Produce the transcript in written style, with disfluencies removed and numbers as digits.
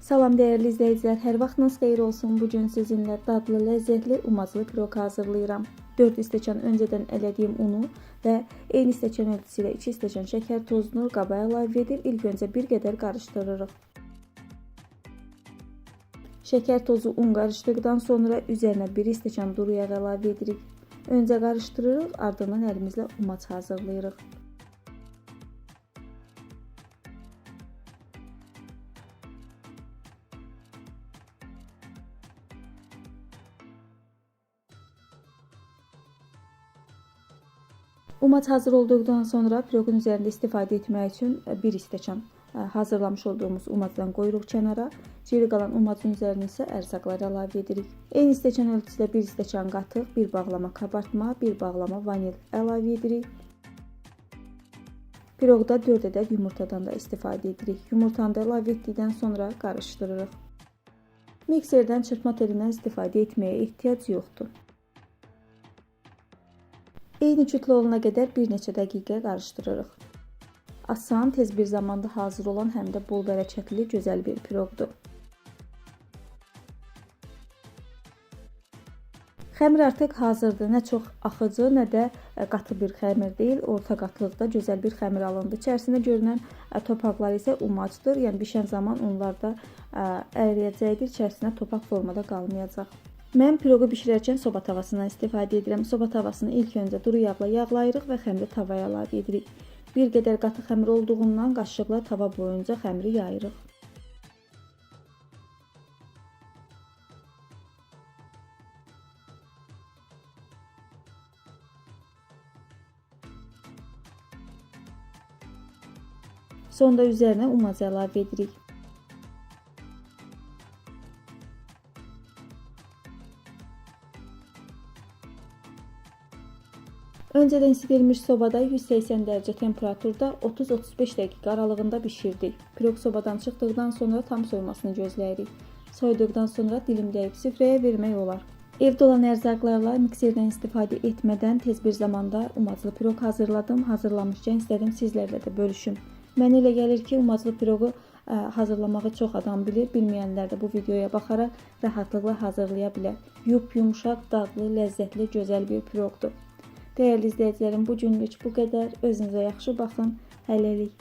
Salam dəyərli izləyicilər, hər vaxtınız xeyir olsun. Bu gün sizinlə dadlı, ləzzətli umacılı piroq hazırlayıram. 4 stəkan öncədən elədiyim unu və eyni stəkan ölçüsü ilə 2 stəkan şəkər tozunu qaba əlavə edib ilk öncə bir qədər qarışdırırıq. Şəkər tozu un qarışdıqdan sonra üzərinə 1 stəkan duru yağ əlavə edirik. Öncə qarışdırırıq, ardından əlimizlə umac hazırlayırıq. Umac hazır olduqdan sonra piroqun üzərində istifadə etmək üçün 1 stəkan hazırlamış olduğumuz umacdan qoyuruq kənara. Geri qalan umacın üzərinə isə ərzaqlar əlavə edirik. Eyni stəkan ölçüsündə 1 stəkan qatıq, 1 bağlama kabartma, 1 bağlama vanil əlavə edirik. Piroqda 4 ədəd yumurtadan da istifadə edirik. Yumurtanı da əlavə etdikdən sonra qarışdırırıq. Mikserdən çırpma telindən istifadə etməyə ehtiyac yoxdur. Eyni cütlü olana qədər bir neçə dəqiqə qarışdırırıq. Asan, tez bir zamanda hazır olan həm də bol bərəkətli, gözəl bir piroqdur. Xəmir artıq hazırdır. Nə çox axıcı, nə də qatı bir xəmir deyil. Orta qatılıqda gözəl bir xəmir alındı. İçərisində görünən topaqlar isə umacdır. Yəni bişən zaman onlar da əriyəcəkdir. İçərisinə topaq formada qalmayacaq. Mən piroqu bişirərkən soba tavasından istifadə edirəm. Soba tavasını ilk öncə duru yağla yağlayırıq və xəmiri tavaya əlavə edirik. Bir qədər qatı xəmir olduğundan qaşıqla tava boyunca xəmiri yayırıq. Sonda üzərinə umacı əlavə edirik. Öncədən isidilmiş sobada 180 dərəcə temperaturda 30-35 dəqiqə aralığında bişirdik. Piroq sobadan çıxdıqdan sonra tam soymasını gözləyirik. Soyduqdan sonra dilimləyib süfrəyə vermək olar. Evdə olan ərzaqlarla mikserdən istifadə etmədən tez bir zamanda umacılı piroq hazırladım. Hazırlamışkən istədim sizlərlə də bölüşüm. Mənə elə gəlir ki, umacılı piroqu hazırlamağı çox adam bilir. Bilməyənlər də bu videoya baxaraq rahatlıqla hazırlaya bilər. Yumşaq, dadlı, ləzzətli, gözəl bir piroqdur. Dəyərli izləyicilərim, bu günlük bu qədər. Özünüzə yaxşı baxın. Hələlik.